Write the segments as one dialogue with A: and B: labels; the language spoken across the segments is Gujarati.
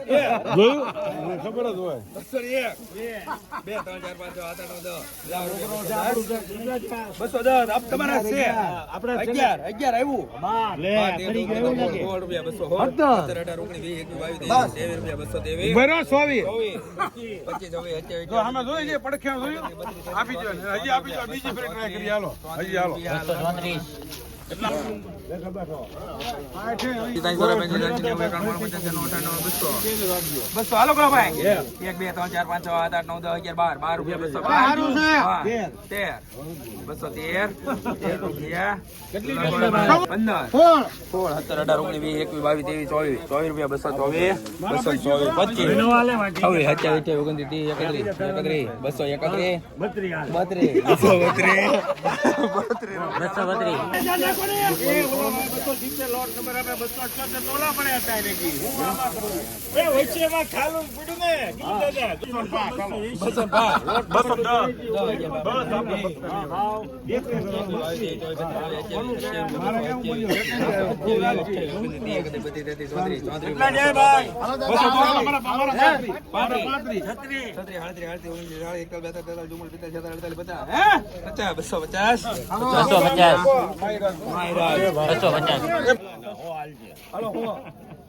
A: જોયું ખબર જ હોય
B: 201 2 3 4 5 6 7 8 9 10 210 તમારા છે આપણે 11 આવ્યું
A: લે ફરી ગયો લાગે
B: રૂપિયા 200 18 19 20 21 22 23 રૂપિયા 223 બરો 24 25 હવે આમાં જોઈ લે પડખ્યા જોયું આપી દો હજી આપી દો બીજી ફેર ટ્રાય કરી હાલો હજી હાલો
C: 234
B: કેટલા બસ હાલો કરો ભાઈ 1 2 3 4 5 6 7 8 9 10 11 12 રૂપિયા 15 16 17 18 19 20 21 22 23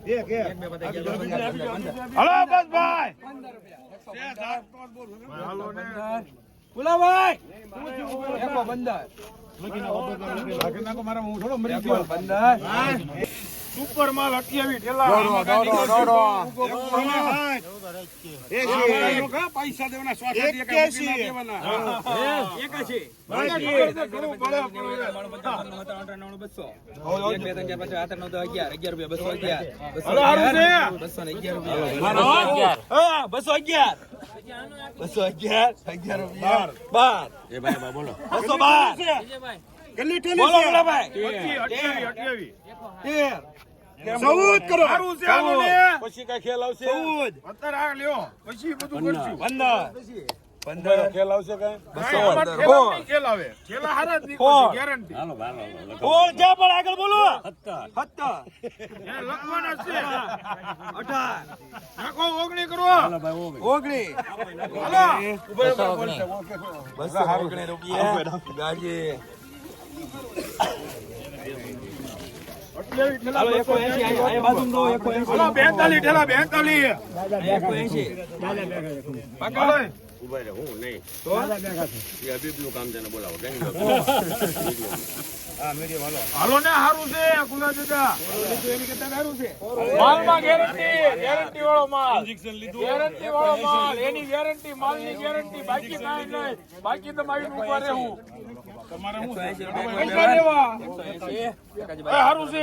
B: 24
A: હલો બસ ભાઈ
B: બોલા ભાઈ
A: મારા હું થોડો મરી ગયો
B: 15
A: સુપર માલ 28 ઠેલા પૈસા દેવાના સ્વાસ્થ્ય દેવાના 14 કરો પછી કઈ ખેલ આવશે 14 અત્યારે આ લ્યો પછી બધું કરશું 15 ખેલ આવશે કઈ ખેલ આવે ખેલા હારા જ નીકળશે ગેરંટી હાલો બોલ જા પણ આગળ બોલો 17 એ લખવાના છે 18 નાખો 19 કરો હાલો ભાઈ 19 હાલો 219 રૂપિયા ગાજી હાલો ને સારું છે ગુલા દાદા માલમાં ગેરંટી વાળો માલ ઇન્જેક્શન લીધું ગેરંટી વાળો માલ એની ગેરંટી માલની ગેરંટી બાકી કાંઈ નહીં બાકી તમારી ઉપર રહેવું તમારે શું પૈસા લેવા સારું છે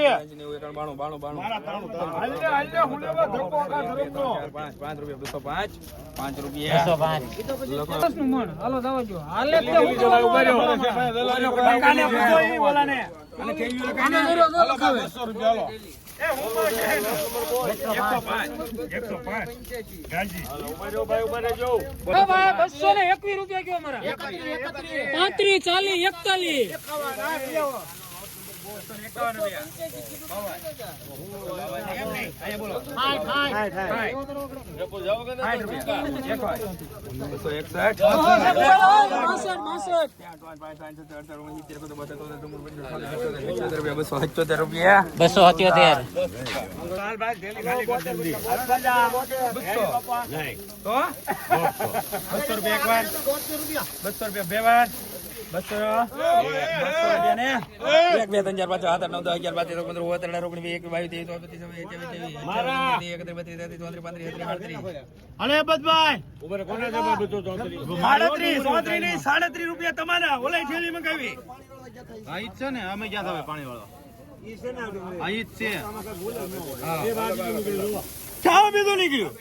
A: 5 રૂપિયા 205 હાલો દાવા જો હાલે બોલાને અને કેવી લખાવે 200 રૂપિયા હાલો
C: 221 રૂપિયા કયો મારા 35 40
B: ₹37 રૂપિયા તમારા ઓલા થેલી મંગાવી
A: છે ને અમે ક્યાં થવે પાણી વાળો
B: ચા બીજું નીકળ્યું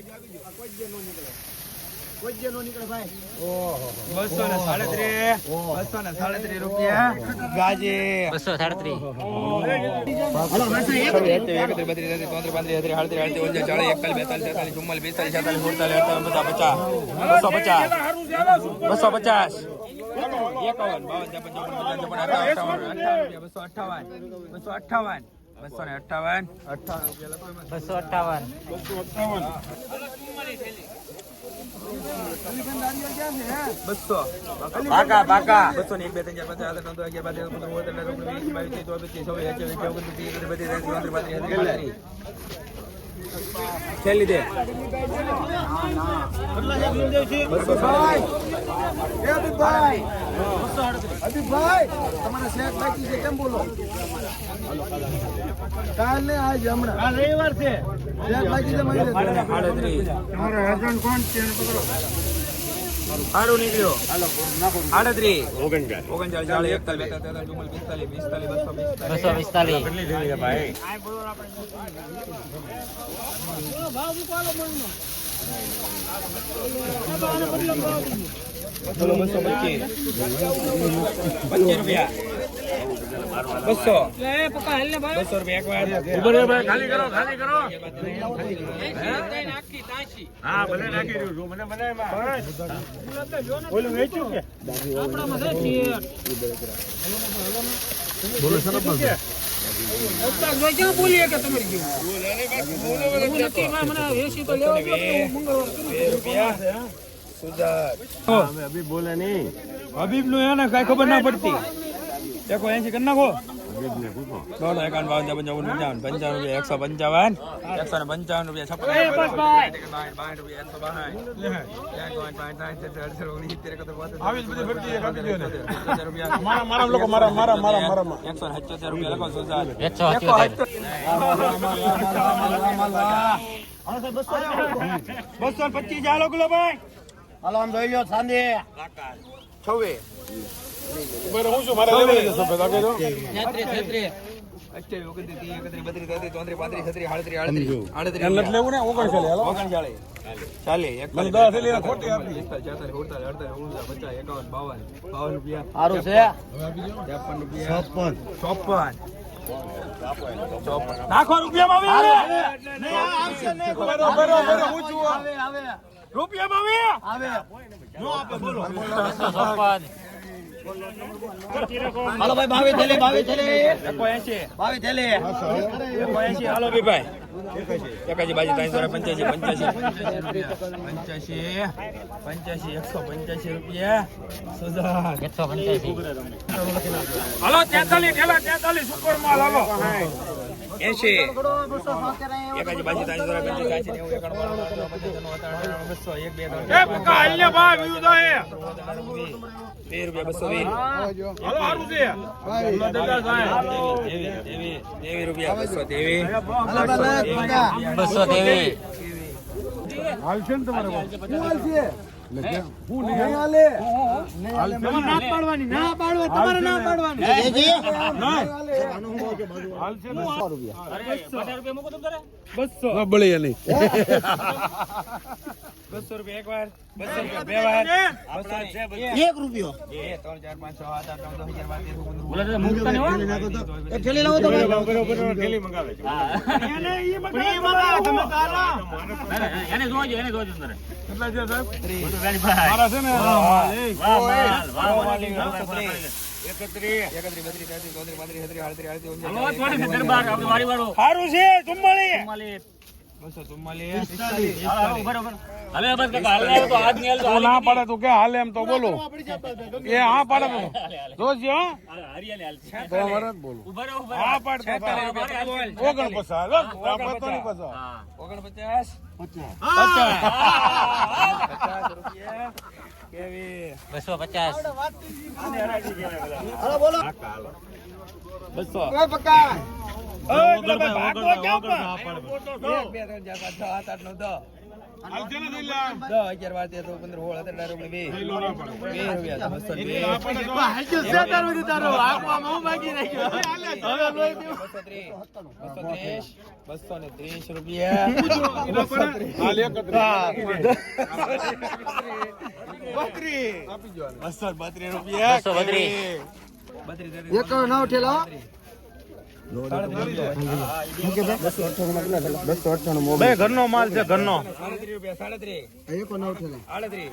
B: 237 રૂપિયા ગાજે 258 258.
C: 258.
B: 200. પાકા પાકા 200 1 2 3 4 5 6 7 8 9 10 11 12 13 14 15 16 17 છેલ્લી દે
D: 200 તમારા શેઠ બાકી છે કેમ બોલો કાલ ને આજ હમણાં કાલ રવિવાર છે શેઠ બાકી છે મળી જશે
B: 38.
A: તમારો એજન્ટ કોણ છે એને પકડો.
B: સારું નીકળ્યો 38.
A: 39.
B: 39 41 42 43 45 રૂપિયા 200 રૂપિયા
A: ઉભો રે ભાઈ, ખાલી કરો, ખાલી કરો. હા, ભલે નાખી રહ્યું છું. મને બનાવ્યા. ઓલું વેચ્યું કે?
C: બોલીએ કે તમારી જેવું નથી મને એસી તો લેવા
B: રૂપિયા
A: અભી બોલે નહીં.
B: હબીબ નું એને કઈ ખબર ના પડતી 180 કરી નાખો
A: હબીબને પૂછો.
B: 151 52 55 રૂપિયા 155 155 રૂપિયા 56
A: આવી જ બધી ફરતી એક આપી દો ને. મારા મારા લોકો મારા
B: 177 રૂપિયા લખો સુજાત 225 ચાલો ગુલો ભાઈ
D: હાલો આમ જોઈ લો સાંજે
B: 26
A: ઉભો રહો, હું છું મારે લેવા છે સફેદ આગળ જો.
B: 38
A: નથી લેવું ને 39 હાલો.
B: 39 ચાલે
A: મને 10 થેલી ખોટી આપી.
B: 52 રૂપિયા
D: સારું છે
B: 53 રૂપિયા 54 નાખો રૂપિયામાં આવે
A: બરો હું છું.
B: રૂપિયામાં આવે
D: હાલો ભાઈ ભાવે થેલી
B: 180 હાલો ભાઈ એકાજી બાજુ 385 185 રૂપિયા સુધાર
C: 185
A: હાલો 43 સુપર માલ હાલો.
B: 80 એકાજી બાજુ 385
A: એ પક્કા હાલ ને ભાઈ વ્યૂ જાય.
B: 2 રૂપિયા 220
A: હાલો સારું છે. અમને દાદા સાહેબ.
B: 2 રૂપિયા 223
A: હાલ છે ને તમારે
D: શું હાલ છે નહીં હાલે
A: ના પાડવાની ના પાડવા તમારે ના પાડવાની. હાલ છે ને 100 રૂપિયા. 200 બળી નહીં.
B: 200 રૂપિયા એક વાર 200 રૂપિયા બે વાર
D: 1 રૂપિયો
B: 2 3 4 5 6 7 8 9 10 11 12
D: થેલી લાવો તો
A: થેલી મંગાવે છે. કેટલા છે સાહેબ? મારા છે ને
B: સારું છે ચુમ્માલી 244
A: તું ના પાડે તું કે હાલે એમ તો બોલો. એ હા પાડે તો જોજો. તો અમારે જ બોલું. હા પાડ તો 49 હાલો. આપણે તો નહીં પચાસ.
B: 49 50 રૂપિયા કેવી
C: 250
D: હાલો બોલો
B: 200
D: પક્કા
A: હાલ છે ને થેલા?
B: 10 11 12 13 15 16 17
A: થેલો ના પાડે.
B: 2 રૂપિયા 220
A: ના પાડે તો
B: 230 રૂપિયા
A: હાલ 31.
B: આપી જો 232 રૂપિયા
C: 232
D: એક નવ ઠેલા
A: ઘરનો માલ છે ઘરનો.
B: 37 રૂપિયા 37
D: એક નવ ઠેલા
B: 38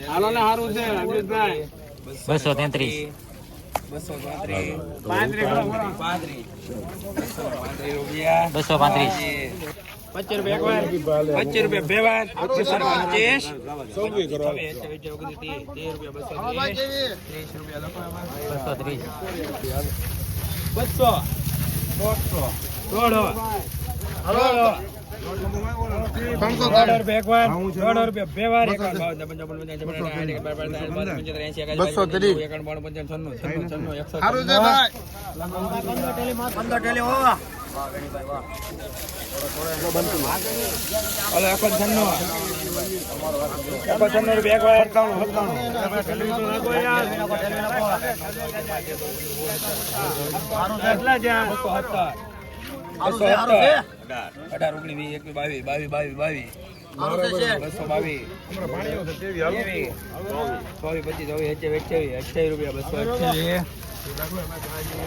E: હાલો ને સારું છે અમિતભાઈ
B: 233 રૂપિયા 235 25 રૂપિયા બે વાર 25 18 19 20 22 રૂપિયા 228